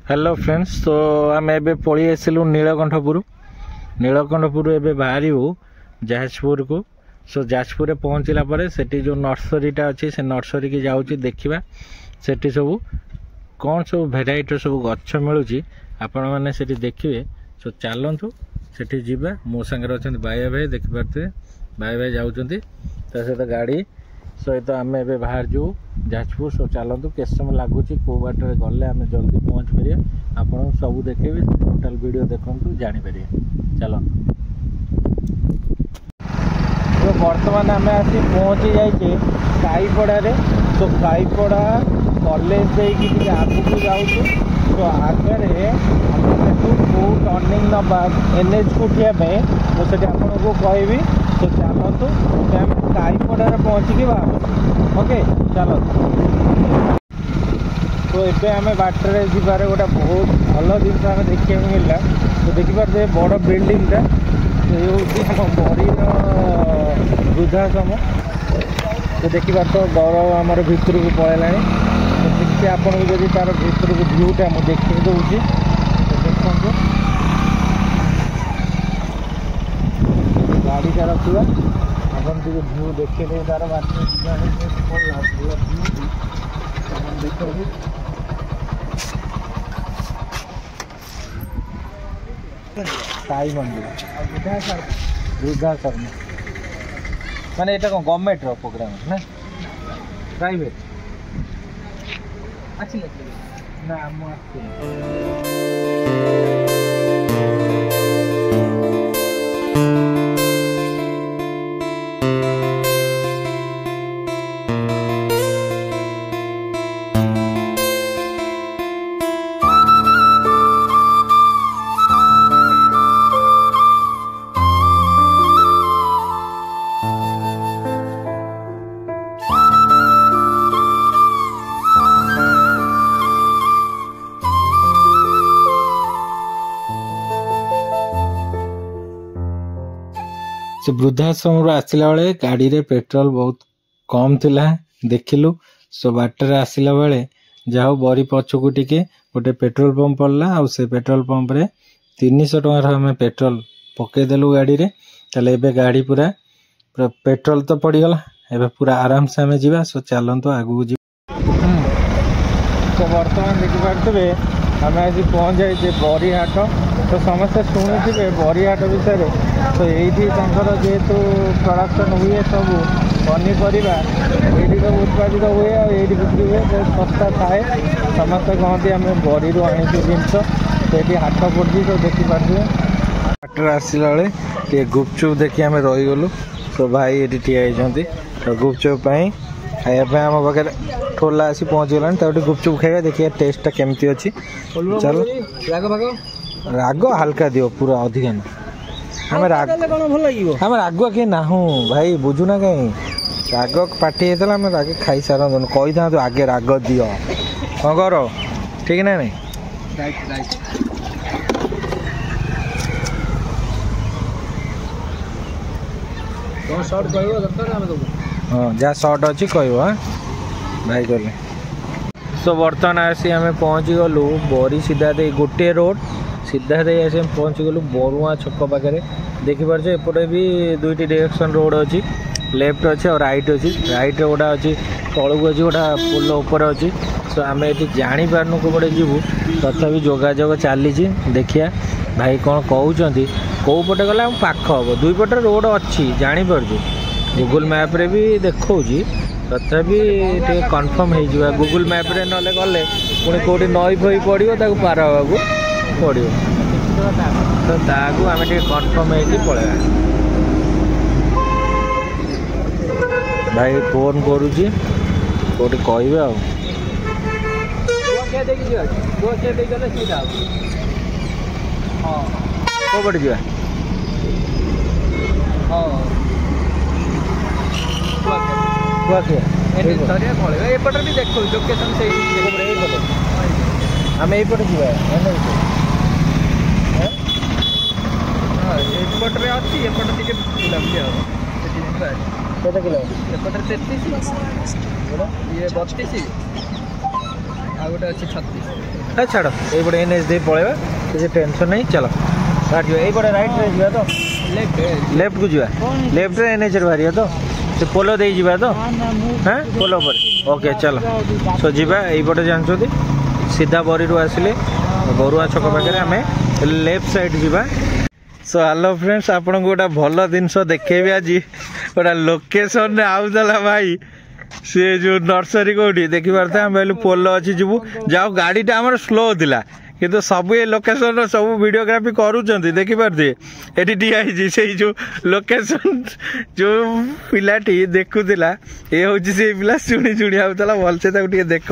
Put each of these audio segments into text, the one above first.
Hello friends. तो आम ए पलि आसलु नीलकंठपुर ए बाहर जाजपुर को। सो जाजपुर पहुँचला से जो नर्सरीटा अच्छी से नर्सरी की जाऊँगी देखा से सब कौन सब भेराइटर सब गछ मिलूँ आपण मैंने से देखिए। सो चलतु से जीवा मो सागर अच्छा बाया भाई देखिपे बाया भाई जाऊँ सहित गाड़ी सहित आम ए बाहर जाऊ जाजपुर। सो चलतु के समय लगुच कौ बाटर गले आम जल्दी पहुँच पारे आपन सब देखेबी टोटाल वीडियो देखु जानीपर चलतु। तो बर्तमान आम आसी पहुँची जाइए काईपड़ा। तो काईपड़ा कॉलेज आगे को जाऊँ। तो आगे कौ टर्निंग नवा NH को उठापी मुझे आपको कहबी। तो चलतु आम काईपड़ा पहुँचिकी बाहर ओके चलतु। तो ये आम बाटर जीवार गोटे बहुत भल जिन देखा मिलला। तो देखिपे बड़ बिल्डिंगटा ये हूँ बड़ी वृद्धाश्रम। तो देखिए तो गौरव आमर भितर को पलैला। तो देखिए आपन को जब तार भितर को भ्यूटा मुझे देखी दूसरी तो देखो गाड़ीटा रखा अपन टे भ्यू देखे तार बाटे देखो साई मंदिर वृद्धाश्रम माने ये कौन गवर्नमेंट प्रोग्राम ना प्राइवेट अच्छी ना से वृद्धाश्रम आसला बेले गाड़ी रे पेट्रोल बहुत कम थिला देखिलु। सो बाटर आसला बेले जाओ बरी पछकू टिके गोटे पेट्रोल पंप पड़ला आ से पेट्रोल पंप रे 300 टंकार हमें पेट्रोल पकईदेलु गाड़ी रे। ताले एबे गाड़ी पूरा पेट्रोल तो पड़गला एबे पूरा आराम से आम जा। सो चलतु आगू जी। तो बर्तमान देखिपे आम आज पहुँच जाइए बरीहाट। तो समस्ते शुणुथे बरीहाट विषय। तो ये जेहेतु प्रोडक्शन हुए सब पनीपरिया ये सब उत्पादित हुए और बिक्री हुए बहुत सस्ता थाए। समस्ते कहते आम बरी आनी जिनस से हाट पड़ी। तो देखिपे हाटर आसला बेले गुपचुप देखिए आम रहीगलु। तो भाई ये ठिया होती तो गुपचुप खायापी आम पाखे ठोला आसी पहुँचीगला। तो गुपचुप खाइबा देखिए टेस्टा केमती अच्छी। चलो राग हल्का दियो पूरा अधिका ना आम रागुआ कहीं ना भाई बुझुना कहीं राग पार्टी होता आम राग खाई सारूँ कही था तो आगे राग दियो कौन कर ठीक ना नहीं। हाँ जहाँ सर्ट अच्छी कह भाई कहले। सो बर्तमान आसी आम पहुँची गलु बरी सीधा दे गोटे रोड सीधा दे आसी पहुँची गलु बरुआ छक पाखे। देखिपारे एपटे भी दुईटी डायरेक्शन रोड अच्छी लेफ्ट अच्छे और राइट अच्छी। राइट गोटा अच्छी तलू अच्छी गोटा पोल उपर अच्छी। सो आम ये जापारनु कौटे जीवु तथा जोगाजोग चली देखिया भाई कौन कहते कौ पटे गला पाख हम दुई पटे रोड अच्छी जापर गूगल मैप रे भी देखा तथापि कन्फर्म हो गूगल मैप रे नले गले पुणी कौटी नई फई पड़ो पार हाँ पड़ो। तो ताकू आम कन्फर्म हो पलैया भाई फोन करुच्ची कौटी कहे कौ पटे जा एपटे भी देख लोकेशन से आम यपटे एपटे अच्छी एपटे टे बुलाबुली हम किलोमीटर एपटे 33 ये 32 आ गोटे अच्छी 36। छाड़ ये एनएच दे पलैबा किसी टेंशन नहीं चलो बाहर ये राइट रे जा तो लेफ्ट को जा लेफ्ट रे एनएच बाहर तो से पोलो दे जा तो हाँ पोलो पर ओके चलो सो जीवा यहीपटे जानते सीधा बरी आसिले बरुआ छक पाखे आम लेफ्ट साइड जीवा सो हेलो फ्रेंड्स आपन को गोटा भल जिनस देखेबी आज गोटा लोकेशन आउला भाई सी जो नर्सरी कौटी देखी पारे आम भाई पोलो अच्छी जीवु जाओ गाड़ीटा आम स्लो थिला किंतु सब ये लोकेशन सब वीडियोग्राफी करूँ देखी पारे ये ठिया से जो लोकेशन जो पिलाटी देखुला ये हूँ से पिला शुणी शुणी आउला भलसे देख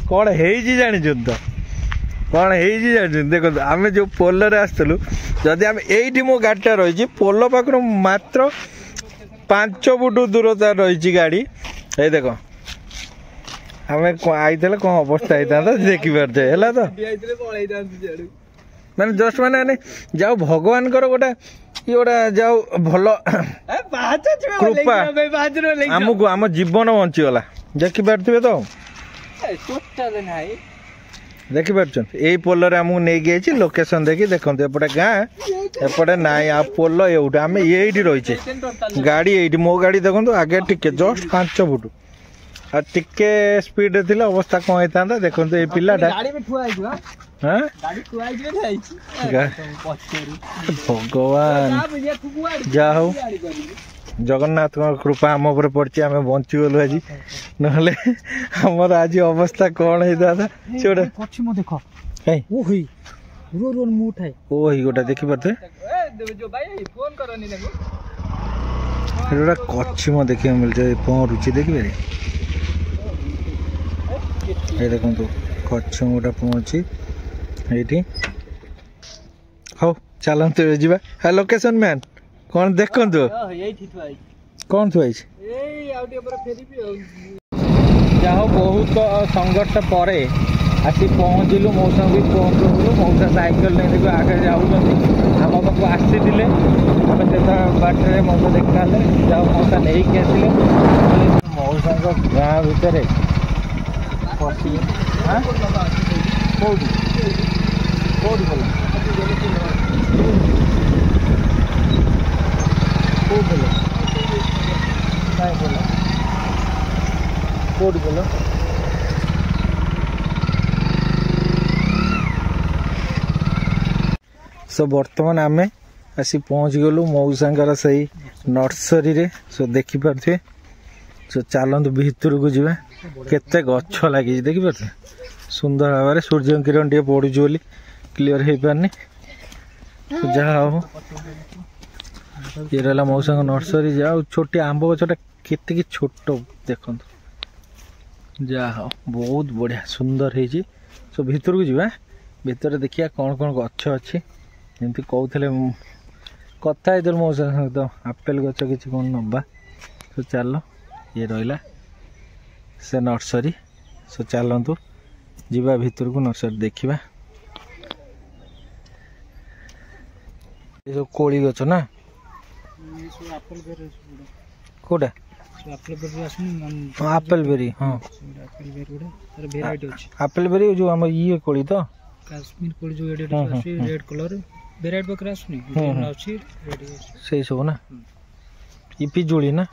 कौन है जानी तो कौन है जानी देखो आम जो पोलर आसलु जदि आम ये मो गाड़ीटा रही पोल पाखर मात्र 5 फुट दूरता रही गाड़ी ये देख आम आई कौन अवस्था होता देखी पारे है तो मैंने जस्ट मैंने जाओ भगवान गोटा ये गोटा जाओ भल कृपा आमको आम जीवन बंचीगला देखी पारे तो देखी पार्छ यही पोलर आमको नहीं गई लोकेशन देखी देखते एपटे गाँ एपटे ना आ पोल ये आम ये रही गाड़ी ये मो गाड़ी देखो आगे टिके जस्ट 5 फुट आ टिके स्पीड थी अवस्था कौन होता देखो ये पिलाटा भगवान जा हो जगन्नाथ कृपा आम उपर पड़ी आम बंचीगलु आज नमर आज अवस्था कौन होता गोटा देखी पारे गोटा कछिम देखा मिलते पहरुची देखिए ये देखो कछिम गोटा पहुँची ये हाँ चलते जा लोकेशन मैन कौन देखु कौन थुआई जाओ बहुत संघर्ष पर आसी पहुँचलु मौसा भी पहुँचलु मौसा साइकेल नहीं देखो आगे जाऊँ आम पाक आसी आम से बाटे मौसा देखा जाओ मौसा नहीं आसिले मौसा गाँ भितर कौटी कौटी बोल कोड बोलो सो बर्तमान आम आसी पहुँच गलु मौसा से नर्सरी रे सो देखी पारे सो चलतु भीतर को जा केते गछ लगी देखी पारे सुंदर भाव सूर्य किरण टे पड़ू बोली क्लीयर हो पारनी जहाँ हो ये रहा मौसा नर्सरी जाओ छोटी आंब गछटा केते छोट देखो जा हो बहुत बढ़िया सुंदर है सो भीतर को जा भीतर देखिए कौन कौन गछ अच्छी जमी कहते कथा होते मौसा तो आपेल गछ कि कौन नवा सो चल ये रहा से नर्सरी सो चलतु जीवा भीतर को नर्सरी देखा ये सब कोली गछ ना कोटा आपेल बेरी हाँ आपेल बेरी जो हम ये कोली तो काश्मीर कोली जो रेड कलर वेराइटी बकरा आसुनी से सब ना ये पिजुली ना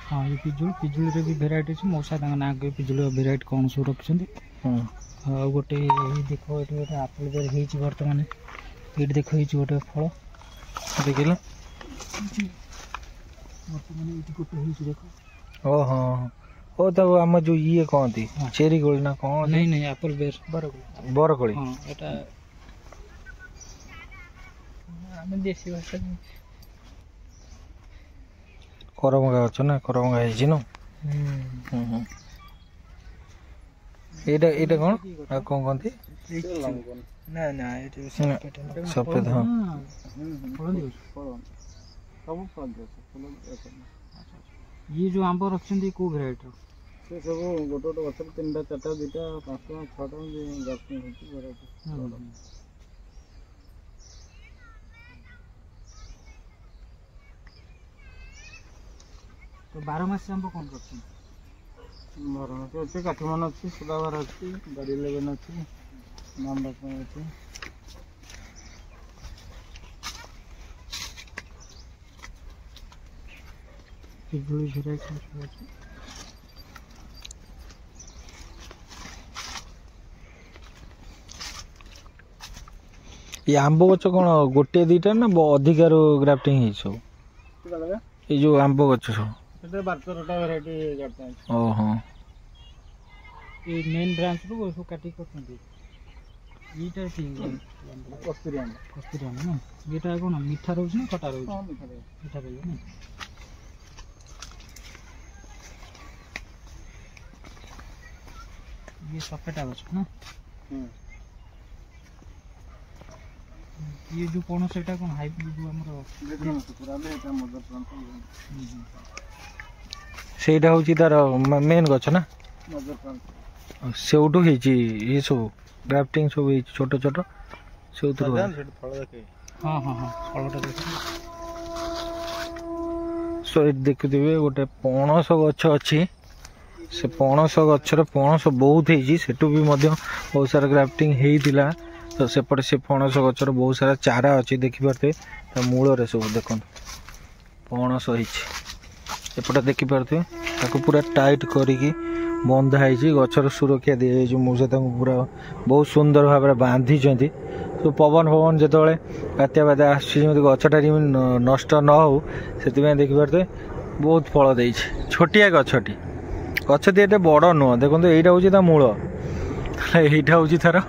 हाँ ये पिजुली रे भी वेराइटी अछि मौसा तांगा ना के पिजुली वेराइटी कोन सब रखछन्ती आ गोटे देखो एठी गोटे आपेल बेरी हेछि वर्तमान एठी देखो हेछि गोटे फल देखिला ओ हाँ ओ तब आम जो ये कहती चेरी कोली ना कौन नहीं नहीं एप्पल बेर बरकोली हां एटा हम देसी भाषा करमगा गछ ना करमगा हेछि न एटा एटा कोन आ कोन कोनती ना ना एटा सफेद हां सब फल ये जो आंब रखछन्ती को वेराइटी से सब गोटो गोटो गछ 3टा 4टा 2टा 5टा 6टा गछ होती वेराइटी तो 12 मास आंब कोन रखछन 12 मास अच्छे काठमान अच्छी सुदावर अच्छी गाड़ी लेवन अच्छी नाम रखा पिजुली भेराइटी ये आंब गच कौन गोटे दीटा ना अधिकार ग्राफ्टिंग है सब ये जो आंब गच सब 12-13टा भेराइटी ओहो ये मेन ब्रांच रो सब काटी करछन्ती ईटा कस्तूरी आंब ना एटा कोन मीठा रहउछ ना खटा रहउछ हां मीठा रहउछ ना ये सफेटा गछ ना ये जो पणस एटा कोन हाइब्रिड जो हमरो पूरा ले एटा मदर प्लांट सेटा होची तार मेन गछ ना मदर प्लांट सेउटू हेची ये सब ग्राफ्टिंग सब हेची छोटो छोटो सेउतु फल देखे हां हां हां फलटा देखे सो ए देखुथिबे गोटे पणस गछ अछि से पणस गछर पणस बहुत हेची सेटू भी मध्य बहुत सारा ग्राफ्टिंग हेइतिला तो सेपटे से पणस गछर बहुत सारा चारा अच्छी देखिपारे मूल सब देख पणस होपटे देखिपारे पूरा टाइट करिकी बंधा है गचर सुरक्षा दी मूसा पूरा बहुत सुंदर भाव में बांधी तो पवन पवन जो बात्या बात्या आसमी गछटा नष्ट न हो से देखिपारे बहुत फल दे छोटिया गछटी गछटी एटे बड़ नुह देखो यहाँ हूँ मूल यहाँ हूँ तार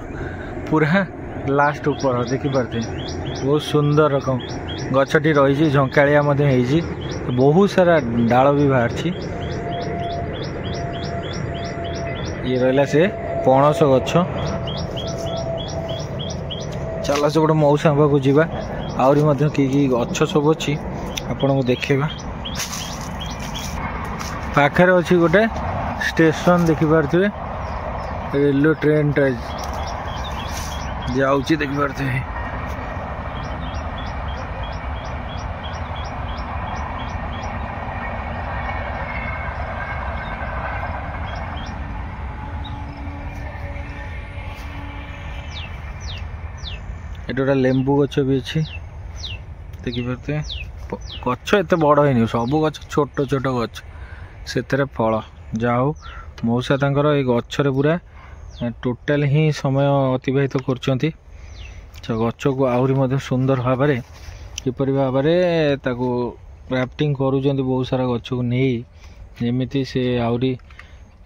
पूरा लास्ट ऊपर देखिपारे बहुत सुंदर रकम गछटी रही झंकालिया बहुत सारा डाल भी बाहर ये रहा से पणस गछ चल से गोटे मौसा पाक जावा आहरी कि गछ सब अच्छी आपन को देखा पाखे अच्छी गोटे स्टेशन देखिपारे रेलवे ट्रेन जाऊँगी देखिपारे ये गोटे लेंबू गछ भी अच्छी देखिपारे गछ एत बड़ है सब गछ छोट छोट गछ से फल जाओ मौसा तांकर ये गछरे पूरा टोटाल ही समय अतिबाहित कर गच को आहरी सुंदर भाव में किपर भाव में ग्राफ्टिंग करुँच बहुत सारा गच को नहीं जमी से आहरी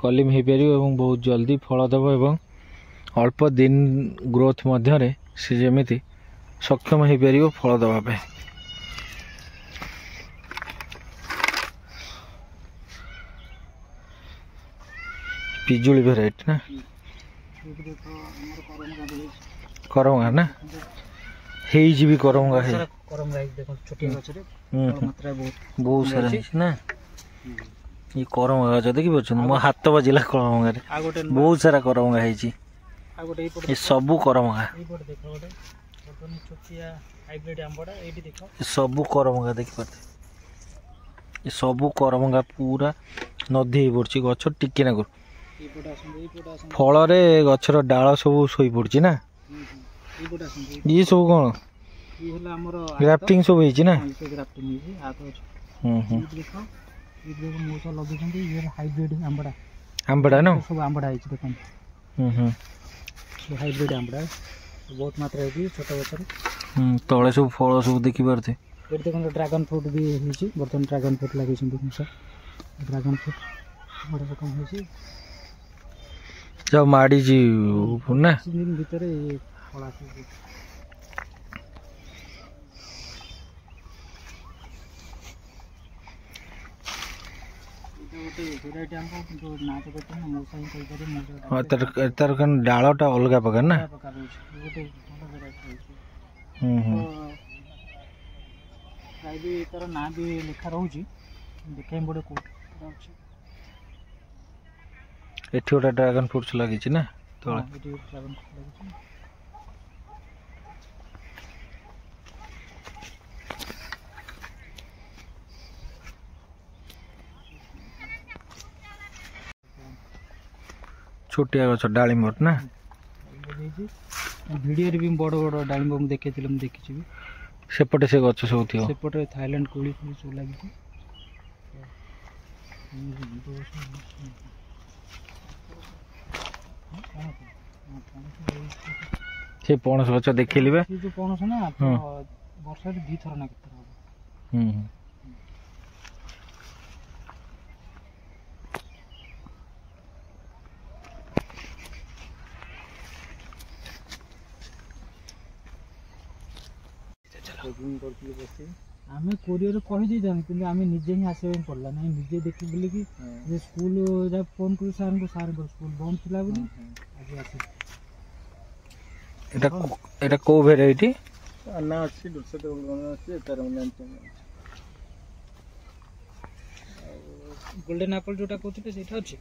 कलिम हो पार और बहुत जल्दी फल देव एवं अल्प दिन ग्रोथ मध्य से जमी सक्षम हो पार फल देवाई पिजुली भेराइटी ना करमगा ना भी करमगा है बहुत सारा ना ये करमगा गछ देखी पार्छ मो हाथ बजिला करमगा बहुत सारा करमगा है ये सबू करमगा सबू करमगा देखी पारे ये सबू करमगा पूरा नदी हो पड़ी गछ टिके ना फल गचर डाल सब शोई पड़ी ना ये सब कौन ग्राफ्टिंग सब होती ना आंबड़ा ना सब आंबड़ा देखो हाइब्रिड आंबड़ा बहुत मात्रा छोट गचर तले सब फल सब देखिपारे देखो ड्रैगन फ्रूट भी बर्तमान ड्रैगन फ्रूट लगे ड्रैगन फ्रूट बड़ा रकम हो जब माड़ी जी ना दिन भीतर ये फल आस तार डालटा अलग प्रकार ना तार ना भी लिखा रोचे देखे पड़े कौट ये गोटे ड्रैगन फ्रूट्स लगी ना छोटिया गछ डालिम ना ଲାଗିଛି ଭିଡ଼ିଓ ରେ ବି ବଡ଼ ବଡ଼ ଡାଳିମ୍ବ ମୁଁ ଦେଖେଇଥିଲି ମୁଁ ଦେଖିଛି ବି ସେପଟେ ସେ ଗଛ ସବୁ ଥିବ ସେପଟେ ଥାଇଲାଣ୍ଡ କୋଳି ଫୋଳି ସବୁ ଲାଗିଛି ସେ ପଣସ ଗଛ ଦେଖିଲି ବା ସେ ଯୋଉ ପଣସ ନା ବର୍ଷରେ 2 ଥର ନା କେତେ ଥର ହବ ଆମେ କୋରିଅର କହିଦେଇଥାନ୍ତୁ କିନ୍ତୁ ଆମେ ନିଜେ ହିଁ ଆସିବା ପାଇଁ ପଡ଼ିଲା ନାହିଁ ନିଜେ ଦେଖି ବୁଲିକି ଯେ ସ୍କୁଲ ଯା ଫୋନ କରୁ ସାର୍ଙ୍କୁ ସାର୍ଙ୍କ ସ୍କୁଲ ବନ୍ଦ ଥିଲା ବୋଲି ଆଜି ଆସି এটা কোউ ভ্যারাইটি না ଅଛି ଦୁର୍ଶତ ଅଛି ତାର গোল্ডেন আপল ଯୋଉଟା କହୁଥିଲେ ସେଇଟା ଅଛି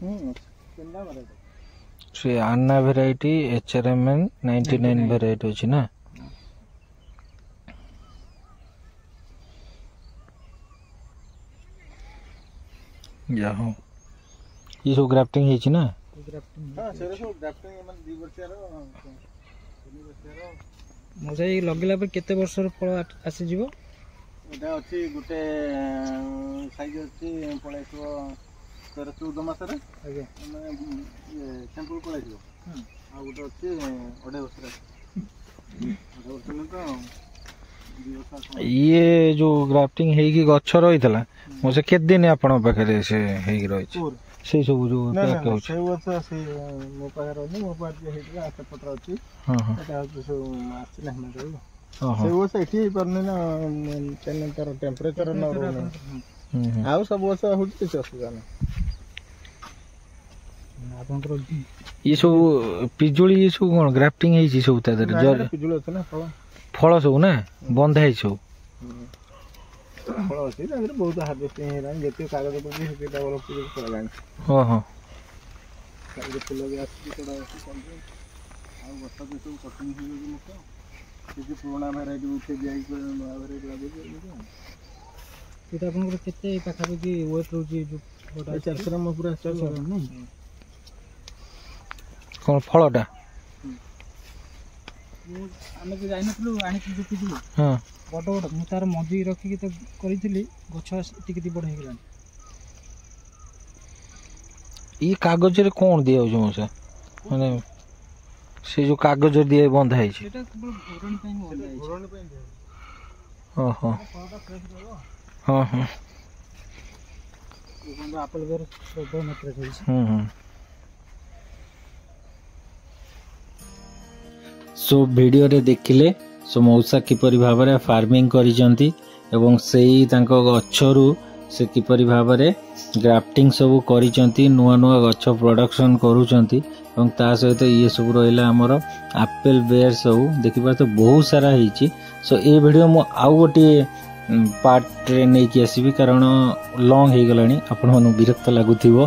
ସେ ଆନ୍ନା ଭେରାଇଟି HRMN 99 ଭେରାଇଟି ଅଛି ନା ଯାହା ହଉ ये सब ग्राफ्टिंग ହେଇଛି ନା ମୁଁ ସେଇ ଲଗେଇଲା ପରେ କେତେ ବର୍ଷର ଫଳ ଆସିଯିବ ଏଟା ଅଛି ଗୋଟେ ସାଇଜ ଅଛି ପଳେଇଥିବ 13-14 ମାସରେ ଆଜ୍ଞା ସାମ୍ପଲ ପଳେଇଥିବ ଆଉ ଗୋଟେ ଅଛି 2.5 ବର୍ଷରେ 2.5 ବର୍ଷ ତ ଇଏ ଯୋଉ ଗ୍ରାଫ୍ଟିଂ ହେଇକି ଗଛ ରହିଥିଲା ମୁଁ ସେ କେତେ ଦିନ ଆପଣଙ୍କ ପାଖରେ ସେ ହେଇକି ରହିଛି ସେଇ ସବୁ ଯୋଉ ପ୍ୟାକ୍ ହଉଛି ସେଇ ଗଛ ସେ ମୋ ପାଖରେ ରହିନି ମୋ ପାଖରେ ହେଇଥିଲା ଆଠ ପତ୍ର ଅଛି ଏଟା ହଉଛି ସବୁ ଆସିଲା ନା ରହିବ ସେଇ ଗଛ ଏଠି ହେଇପାରୁନି ନା ତାର ଟେମ୍ପରେଚର ନ ରହୁନି ଆଉ ସବୁ ଗଛ ହଉଛି କିଛି ଅସୁବିଧା ନାହିଁ ଆପଣଙ୍କର ଇଏ ସବୁ ପିଜୁଳି ଇଏ ସବୁ କଣ ଗ୍ରାଫ୍ଟିଂ ହେଇଛି ସବୁ ତା ଦେହରେ ପିଜୁଳି ଅଛି ନା ଫଳ ସବୁ ନା ବନ୍ଧା ହେଇଛି ସବୁ ଫଳ ଅଛି ତା ଦେହରେ ବହୁତ ହାର୍ଭେଷ୍ଟିଂ ହେଇଗଲାଣି ଯେତିକି କାଗଜ ପଡ଼ିଛି ସେତିକି ଡବଲ ପିଜୁଳି ପଳାଇଲାଣି କାଗଜ ଫୁଲ ବି ଆସିଛି ସେଟା ଅଛି ଆଉ ଗଛ ବି ସବୁ କଟିଂ ହେଇଯାଉଛି ମୁଖ୍ୟ କିଛି ପୁରୁଣା ଭେରାଇଟି ଉଠେଇ ଦିଆହେଇକି ନୂଆ ଭେରାଇଟି ଲଗେଇଛି ସେଇଟା ଆପଣଙ୍କର କେତେ ପାଖାପାଖି ୱେଟ୍ ରହୁଛି ଯୋଉ 400 ଗ୍ରାମ ପୁରା କଣ ଫଳଟା ଆମେ ତ ଯାଇନଥିଲୁ ଆଣିଥିଲୁ ଯୋଉ ପିଜୁଳି ବଡ଼ ବଡ଼ ମୁଁ ତାର ମଞ୍ଜି ରଖିକି ତ କରିଥିଲି ଗଛ ଟିକେ ବଡ଼ ହେଇଗଲାଣି ଇଏ କାଗଜରେ କଣ ଦିଆଯାଉଛି ମୋ ସେ ମାନେ ସେ ଯୋଉ କାଗଜ ଦିଏ ବନ୍ଧା ହେଇଛି ସେଟା କେବଳ ଘୋରଣି ପାଇଁ ବନ୍ଧା ହେଇଛି ଘୋରଣି ପାଇଁ ଦିଆ ଓହୋ ଫଳଟା ଫ୍ରେଶ ରହିବ ଆପଲ ବେର ପ୍ରବଳ ମାତ୍ରାରେ ହେଇଛି सो वीडियो रे देखिले सो मौसा किपरि भाबरे फार्मिंग करिसंती एवं सेही तांको गछरु से किपरि भाबरे ग्राफ्टिंग सब करिसंती नुआ नुआ गछ प्रोडक्शन करूचंती एवं ता सहित ये सब रहिला हमर एप्पल बेयर सब देखिबा तो बहुत सारा हिची सो ए वीडियो मो आउ गोटे पार्ट रे नै कि आसीबी कारण लॉन्ग हे गलानी आपण मनु विरक्त लागुथिबो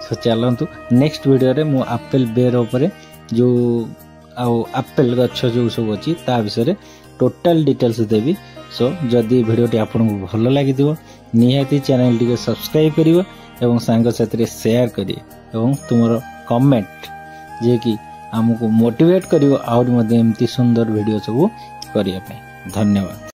सो चलंतु नेक्स्ट वीडियो रे मो एप्पल बेयर ऊपर जो आउ एप्पल गछ जो सब अच्छी ता विषय टोटाल डिटेल्स देवी सो जदि वीडियोटी आपको भल लगी निहाती चैनल टी सब्सक्राइब करिवो एवं सांग साथी शेयर करिए एवं तुमर कमेंट जे कि हमको मोटिवेट करिवो आउर मध्ये एमती सुंदर वीडियो सब करिया पे धन्यवाद।